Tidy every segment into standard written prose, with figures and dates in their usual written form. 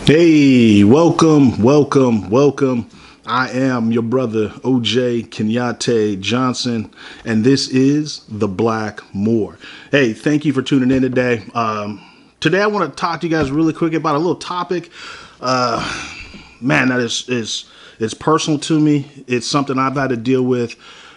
Hey, welcome. I am your brother OJ Kenyatte Johnson, and this is the Black Moor. Hey, thank you for tuning in today. Today I want to talk to you guys really quick about a little topic. Man, that is it's personal to me. It's something I've had to deal with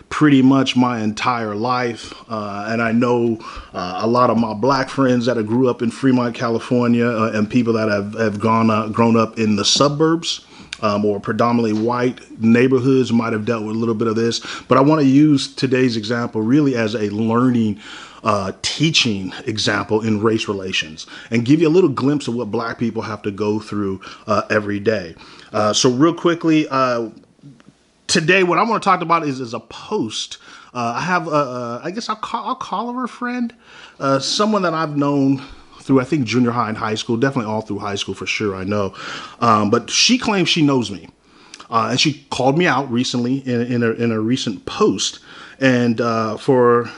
pretty much my entire life. And I know a lot of my black friends that have grew up in Fremont, California, and people that have grown up in the suburbs. Or predominantly white neighborhoods might have dealt with a little bit of this, but I want to use today's example really as a learning, teaching example in race relations and give you a little glimpse of what black people have to go through every day. So real quickly, today, what I want to talk about is a post. I have, I guess I'll call her a friend, someone that I've known through, I think, junior high and high school, definitely all through high school for sure, I know. But she claims she knows me. And she called me out recently in a recent post. And for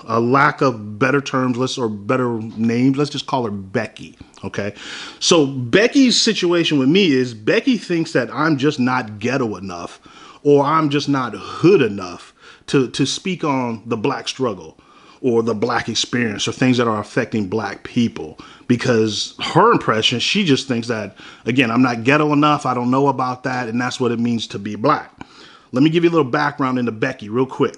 a lack of better terms, or better names, let's just call her Becky. Okay. So Becky's situation with me is Becky thinks that I'm just not ghetto enough, or I'm just not hood enough to speak on the black struggle or the black experience or things that are affecting black people. Because her impression, she just thinks that, again, I'm not ghetto enough, I don't know about that, and that's what it means to be black. Let me give you a little background into Becky real quick.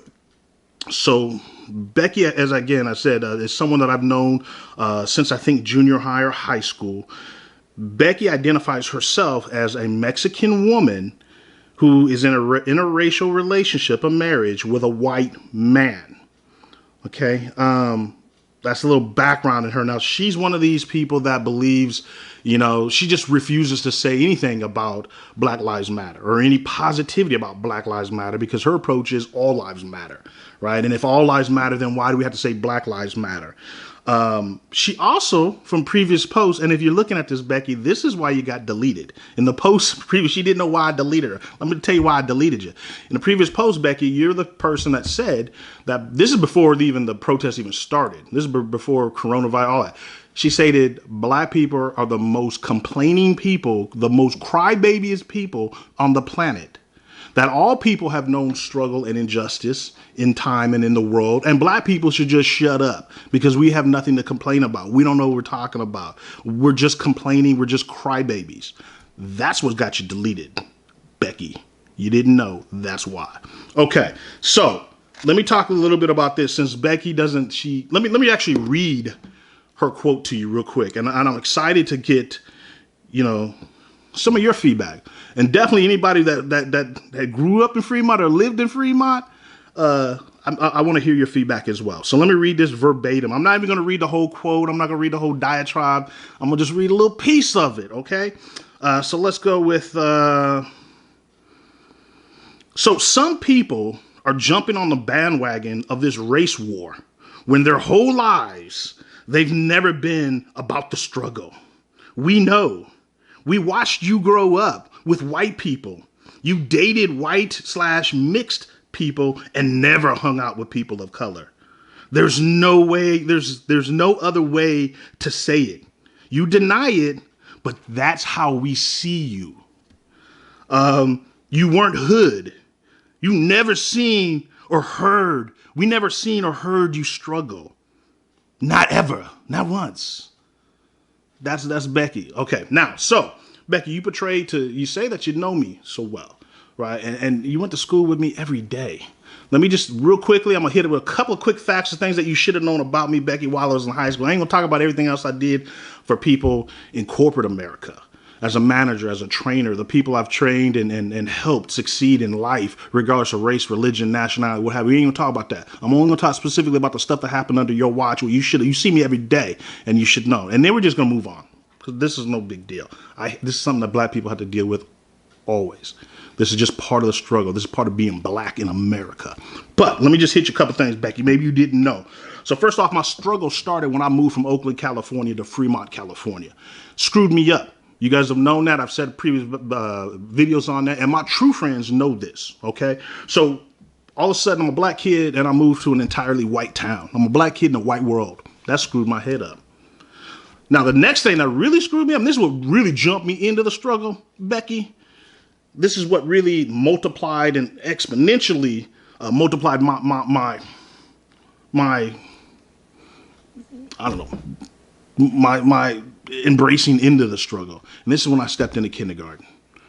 So Becky, as again I said, is someone that I've known since I think junior high or high school. Becky identifies herself as a Mexican woman who is in a interracial relationship, a marriage with a white man. Okay, that's a little background in her. Now, she's one of these people that believes, she just refuses to say anything about Black Lives Matter or any positivity about Black Lives Matter because her approach is all lives matter, right? And if all lives matter, then why do we have to say Black Lives Matter? She also, from previous posts, and if you're looking at this, Becky, this is why you got deleted. In the post previous, she didn't know why I deleted her. Let me tell you why I deleted you. In the previous post, Becky, you're the person that said that this is before even the protest even started. This is before coronavirus, all that. She stated black people are the most complaining people, the most crybabiest people on the planet. That all people have known struggle and injustice in time and in the world, and black people should just shut up because we have nothing to complain about. We don't know what we're talking about. We're just complaining. We're just crybabies. That's what got you deleted, Becky. You didn't know. That's why. Okay, so let me talk a little bit about this since Becky doesn't. Let me actually read her quote to you real quick, and I'm excited to get some of your feedback. And definitely anybody that grew up in Fremont or lived in Fremont, I want to hear your feedback as well. So let me read this verbatim. I'm not even going to read the whole quote. I'm not going to read the whole diatribe. I'm going to just read a little piece of it, okay? So let's go with... So some people are jumping on the bandwagon of this race war when their whole lives they've never been about the struggle. We know. We watched you grow up with white people. You dated white/mixed people and never hung out with people of color. There's no way, there's no other way to say it. You deny it, but that's how we see you. You weren't hood. You never seen or heard. We never seen or heard you struggle. Not ever. Not once. That's Becky. Okay, now, so Becky, you say that you know me so well, right? And you went to school with me every day. Let me just real quickly, I'm gonna hit it with a couple of quick facts of things that you should have known about me, Becky, while I was in high school. I ain't gonna talk about everything else I did for people in corporate America. As a manager, as a trainer, the people I've trained and helped succeed in life, regardless of race, religion, nationality, what have you. We ain't gonna talk about that. I'm only gonna talk specifically about the stuff that happened under your watch. Where you see me every day, and you should know. And then we're just gonna move on because this is no big deal. This is something that black people have to deal with always. This is just part of the struggle. This is part of being black in America. But let me just hit you a couple things, Becky. Maybe you didn't know. So first off, my struggle started when I moved from Oakland, California to Fremont, California. Screwed me up. You guys have known that. I've said previous videos on that. And my true friends know this, okay? So all of a sudden, I'm a black kid and I moved to an entirely white town. I'm a black kid in a white world. That screwed my head up. Now, the next thing that really screwed me up, and this is what really jumped me into the struggle, Becky, this is what really multiplied and exponentially multiplied my I don't know, my embracing into the struggle. And this is when I stepped into kindergarten.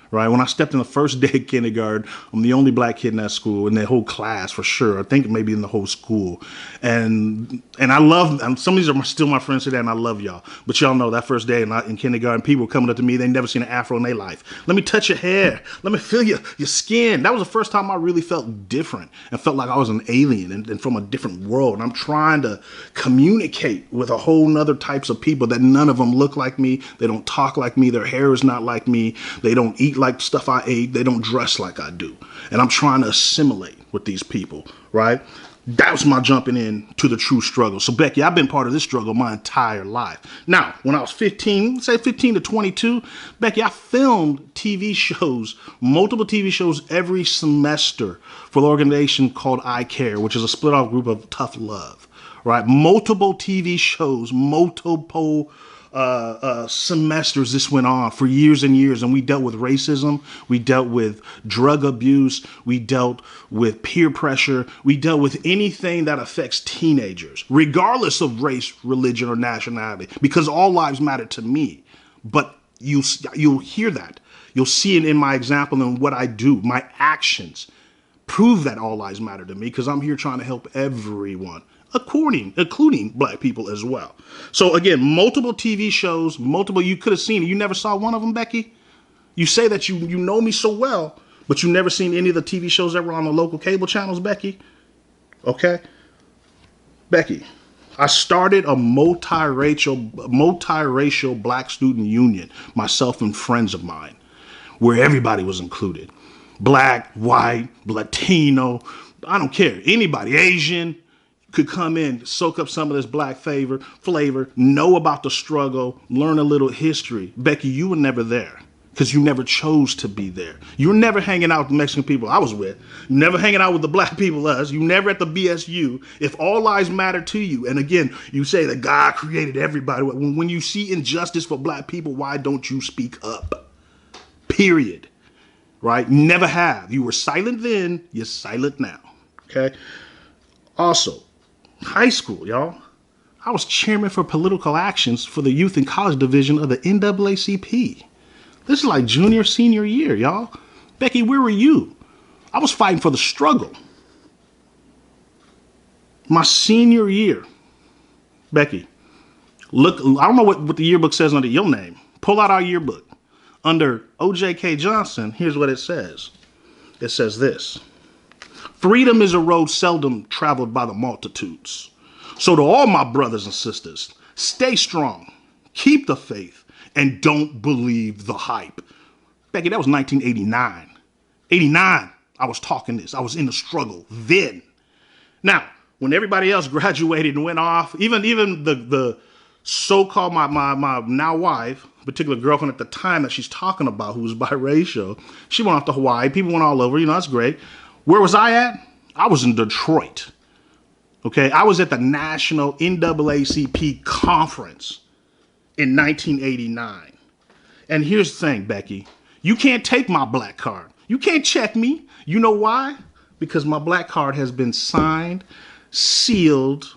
Right when I stepped in the first day of kindergarten, I'm the only black kid in that school, in the whole class for sure. I think maybe in the whole school, and I love. And some of these are still my friends today, and I love y'all. But y'all know that first day in kindergarten, people were coming up to me. They never seen an afro in their life. Let me touch your hair. Let me feel your skin. That was the first time I really felt different and felt like I was an alien and from a different world. And I'm trying to communicate with a whole nother types of people that none of them look like me. They don't talk like me. Their hair is not like me. They don't eat like stuff I ate. They don't dress like I do. And I'm trying to assimilate with these people, right? That was my jumping in to the true struggle. So Becky, I've been part of this struggle my entire life. Now, when I was 15, say 15 to 22, Becky, I filmed TV shows, multiple TV shows every semester for the organization called I Care, which is a split off group of Tough Love, right? Multiple TV shows, multiple semesters this went on for years and years, and we dealt with racism, we dealt with drug abuse, we dealt with peer pressure, we dealt with anything that affects teenagers, regardless of race, religion, or nationality, because all lives matter to me. But you'll hear that. You'll see it in my example and what I do. My actions prove that all lives matter to me because I'm here trying to help everyone, including black people as well. So again, multiple TV shows, you could have seen it. You never saw one of them, Becky? You say that you know me so well, but you never seen any of the TV shows ever on the local cable channels, Becky? Okay? Becky, I started a multiracial black student union, myself and friends of mine, where everybody was included. Black, white, Latino, I don't care. Anybody, Asian, could come in, soak up some of this black flavor, know about the struggle, learn a little history. Becky, you were never there because you never chose to be there. You were never hanging out with the Mexican people I was with. You never hanging out with the black people us. You never at the BSU. If all lives matter to you, and again, you say that God created everybody. When you see injustice for black people, why don't you speak up? Period. Right? Never have. You were silent then, you're silent now. Okay? Also, high school, y'all. I was chairman for political actions for the youth and college division of the NAACP. This is like junior, senior year, y'all. Becky, where were you? I was fighting for the struggle. My senior year. Becky, look, I don't know what the yearbook says under your name. Pull out our yearbook. Under OJK Johnson, here's what it says. It says this. Freedom is a road seldom traveled by the multitudes. So to all my brothers and sisters, stay strong, keep the faith, and don't believe the hype. Becky, that was 1989. 89, I was talking this. I was in the struggle then. Now, when everybody else graduated and went off, even the so-called my now wife, particular girlfriend at the time that she's talking about, who was biracial, she went off to Hawaii. People went all over. That's great. Where was I at? I was in Detroit. Okay, I was at the National NAACP conference in 1989. And here's the thing, Becky. You can't take my black card. You can't check me. You know why? Because my black card has been signed, sealed,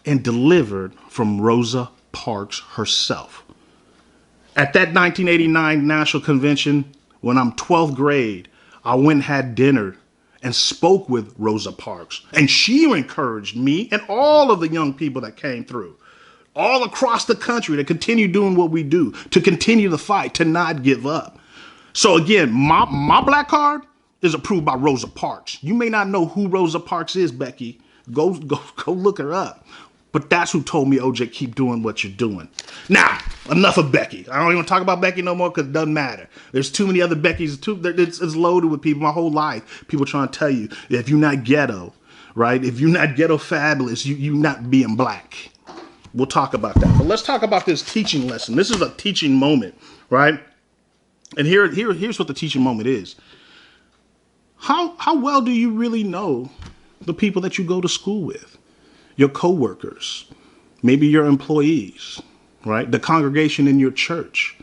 and delivered from Rosa Parks herself. At that 1989 National Convention, when I'm 12th grade, I went and had dinner and spoke with Rosa Parks. And she encouraged me and all of the young people that came through all across the country to continue doing what we do, to continue the fight, to not give up. So again, my black card is approved by Rosa Parks. You may not know who Rosa Parks is, Becky. Go look her up. But that's who told me, OJ, keep doing what you're doing. Now, enough of Becky. I don't even talk about Becky no more because it doesn't matter. There's too many other Beckys. It's loaded with people my whole life. People trying to tell you, if you're not ghetto, right? If you're not ghetto fabulous, you're not being black. We'll talk about that. But let's talk about this teaching lesson. This is a teaching moment, right? And here's what the teaching moment is. How well do you really know the people that you go to school with? Your coworkers, maybe your employees, right? The congregation in your church.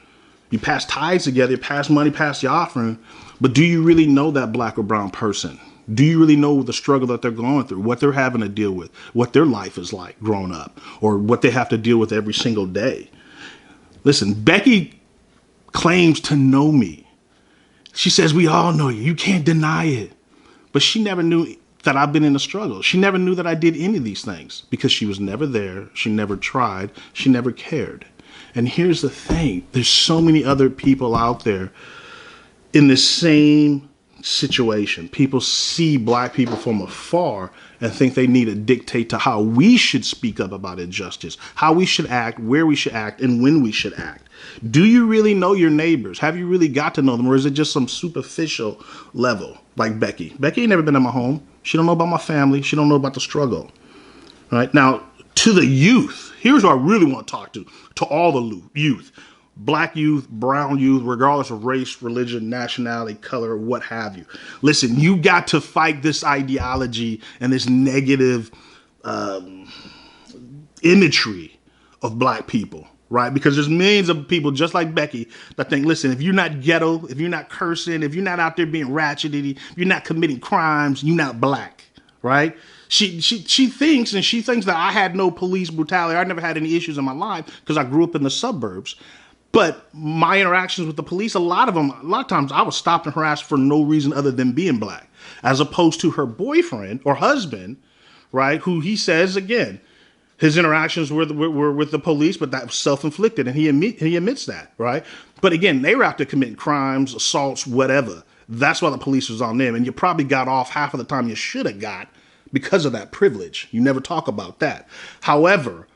You pass tithes together, you pass money, pass the offering, but do you really know that black or brown person? Do you really know the struggle that they're going through, what they're having to deal with, what their life is like growing up, or what they have to deal with every single day? Listen, Becky claims to know me. She says, we all know you. You can't deny it. But she never knew that I've been in a struggle. She never knew that I did any of these things because she was never there. She never tried. She never cared. And here's the thing. There's so many other people out there in the same situation. People see black people from afar and think they need to dictate to how we should speak up about injustice, how we should act, where we should act, and when we should act. Do you really know your neighbors? Have you really got to know them? Or is it just some superficial level like Becky? Becky ain't never been in my home. She don't know about my family. She don't know about the struggle. All right. Now, to the youth, here's who I really want to talk to all the youth. Black youth, brown youth, regardless of race, religion, nationality, color, what have you. Listen, you got to fight this ideology and this negative imagery of black people, right? Because there's millions of people just like Becky that think, listen, if you're not ghetto, if you're not cursing, if you're not out there being ratchet, if you're not committing crimes, you're not black, right? She thinks that I had no police brutality. I never had any issues in my life because I grew up in the suburbs. But my interactions with the police, a lot of times I was stopped and harassed for no reason other than being black, as opposed to her boyfriend or husband, right? Who he says, again, his interactions were with the police, but that was self-inflicted. And he admits that, right? But again, they were out there committing crimes, assaults, whatever. That's why the police was on them. And you probably got off half of the time you should have got because of that privilege. You never talk about that. However,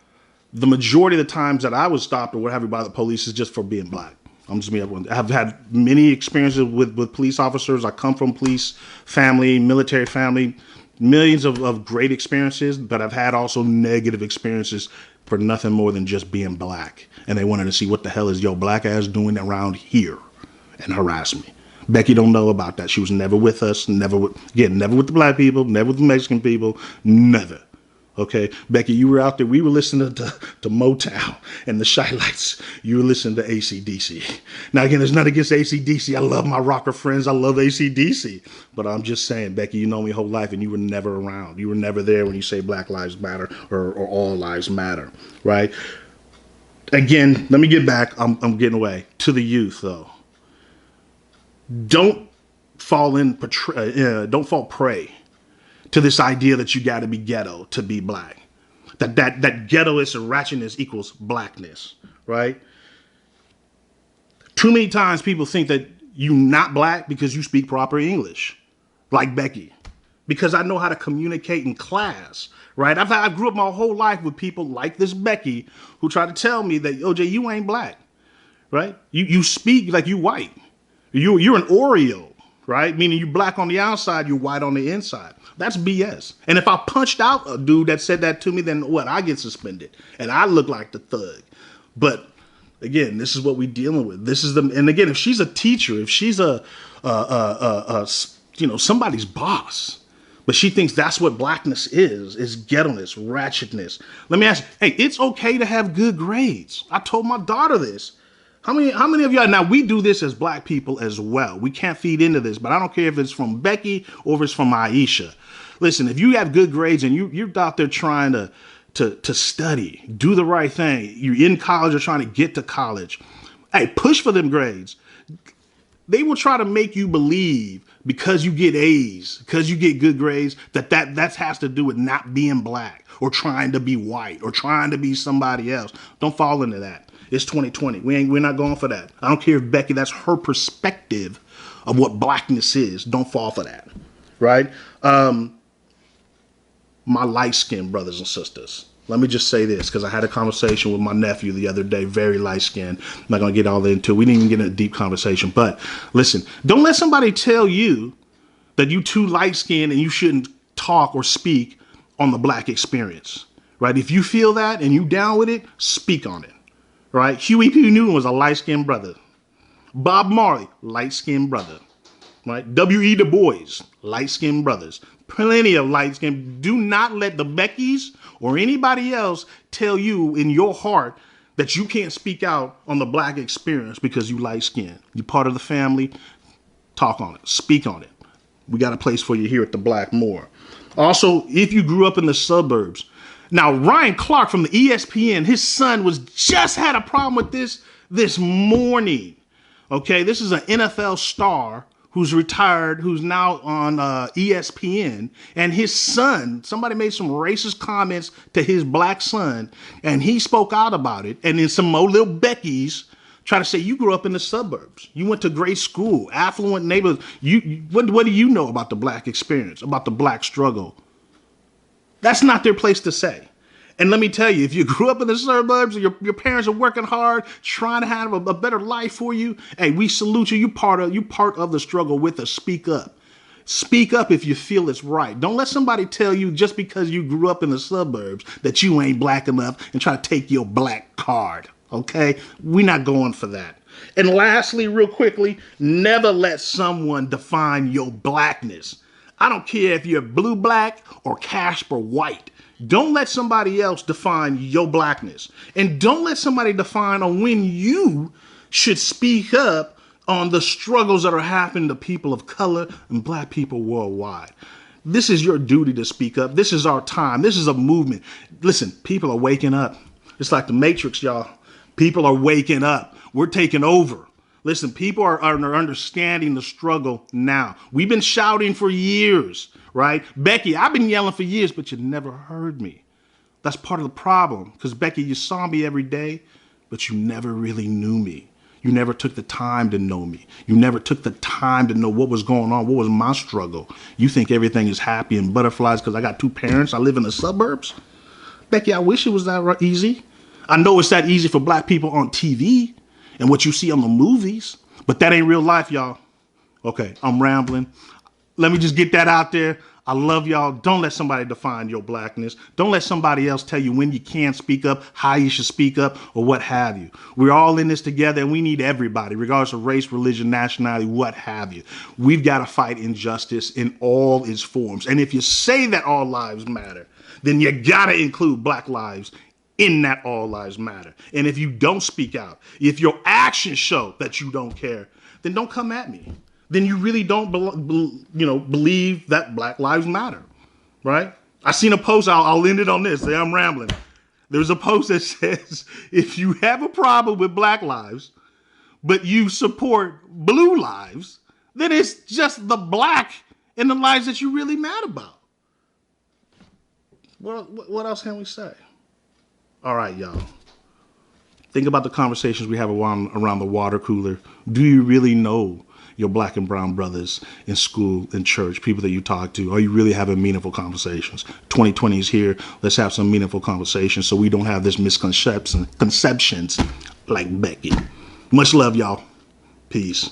the majority of the times that I was stopped or what have you by the police is just for being black. I've had many experiences with police officers. I come from police family, military family, millions of great experiences, but I've had also negative experiences for nothing more than just being black. And they wanted to see what the hell is your black ass doing around here and harass me. Becky don't know about that. She was never with us, never with the black people, never with the Mexican people, never. Okay, Becky, you were out there. We were listening to Motown and the Shy Lights. You were listening to AC/DC. Now, again, there's nothing against AC/DC. I love my rocker friends. I love AC/DC. But I'm just saying, Becky, you know me whole life, and you were never around. You were never there when you say Black Lives Matter or All Lives Matter, right? Again, let me get back. I'm getting away. To the youth, though. Don't fall prey to this idea that you got to be ghetto to be black. That ghettoist and ratchetness equals blackness, right? Too many times people think that you're not black because you speak proper English, like Becky. Because I know how to communicate in class, right? I grew up my whole life with people like this Becky who try to tell me that, OJ, you ain't black, right? You speak like you white. You're an Oreo, right? Meaning you black on the outside, you're white on the inside. That's BS. And if I punched out a dude that said that to me, then what? I get suspended and I look like the thug. But again, this is what we're dealing with. And again, if she's a teacher, if she's somebody's boss, but she thinks that's what blackness is ghettoness, ratchetness. Let me ask you, hey, it's okay to have good grades. I told my daughter this. How many of y'all, now we do this as black people as well. We can't feed into this, but I don't care if it's from Becky or if it's from Aisha. Listen, if you have good grades and you're out there trying to study, do the right thing, you're in college or trying to get to college, hey, push for them grades. They will try to make you believe because you get A's, because you get good grades, that has to do with not being black or trying to be white or trying to be somebody else. Don't fall into that. It's 2020. We're not going for that. I don't care if Becky, that's her perspective of what blackness is. Don't fall for that, right? My light-skinned brothers and sisters. Let me just say this, because I had a conversation with my nephew the other day, very light-skinned. I'm not going to get all into it. We didn't even get in a deep conversation. But listen, don't let somebody tell you that you too light-skinned and you shouldn't talk or speak on the black experience, right? If you feel that and you down with it, speak on it. Right? Huey P. Newton was a light-skinned brother. Bob Marley, light-skinned brother. Right? W.E. Du Bois, light-skinned brothers. Plenty of light-skinned. Do not let the Beckys or anybody else tell you in your heart that you can't speak out on the black experience because you light skinned. You're part of the family. Talk on it. Speak on it. We got a place for you here at the Blackmore. Also, if you grew up in the suburbs. Now, Ryan Clark from the ESPN, his son was just had a problem with this morning. Okay, this is an NFL star who's retired, who's now on ESPN, and his son, somebody made some racist comments to his black son, and he spoke out about it. And then some more little Becky's try to say, you grew up in the suburbs. You went to great school, affluent neighborhoods. What do you know about the black experience, about the black struggle? That's not their place to say. And let me tell you, if you grew up in the suburbs, and your parents are working hard, trying to have a better life for you, hey, we salute you. You part of the struggle with us. Speak up. Speak up if you feel it's right. Don't let somebody tell you just because you grew up in the suburbs that you ain't black enough and try to take your black card. Okay? We're not going for that. And lastly, real quickly, never let someone define your blackness. I don't care if you're blue black or Casper white. Don't let somebody else define your blackness. And don't let somebody define on when you should speak up on the struggles that are happening to people of color and black people worldwide. This is your duty to speak up. This is our time. This is a movement. Listen, people are waking up. It's like the Matrix, y'all. People are waking up. We're taking over. Listen, people are understanding the struggle now. We've been shouting for years, right? Becky, I've been yelling for years, but you never heard me. That's part of the problem. Because, Becky, you saw me every day, but you never really knew me. You never took the time to know me. You never took the time to know what was going on, what was my struggle. You think everything is happy and butterflies because I got two parents, I live in the suburbs? Becky, I wish it was that easy. I know it's that easy for black people on TV and what you see on the movies, but that ain't real life, y'all. Okay, I'm rambling. Let me just get that out there. I love y'all. Don't let somebody define your blackness. Don't let somebody else tell you when you can speak up, how you should speak up, or what have you. We're all in this together, and we need everybody, regardless of race, religion, nationality, what have you. We've got to fight injustice in all its forms. And if you say that all lives matter, then you got to include black lives in that all lives matter. And if you don't speak out, if your actions show that you don't care, then don't come at me. Then you really don't believe that black lives matter, right? I seen a post, I'll end it on this. I'm rambling. There's a post that says, if you have a problem with black lives, but you support blue lives, then it's just the black in the lives that you really mad about. What else can we say? All right, y'all. Think about the conversations we have around the water cooler. Do you really know your black and brown brothers in school, in church, people that you talk to? Are you really having meaningful conversations? 2020 is here. Let's have some meaningful conversations so we don't have this misconceptions like Becky. Much love, y'all. Peace.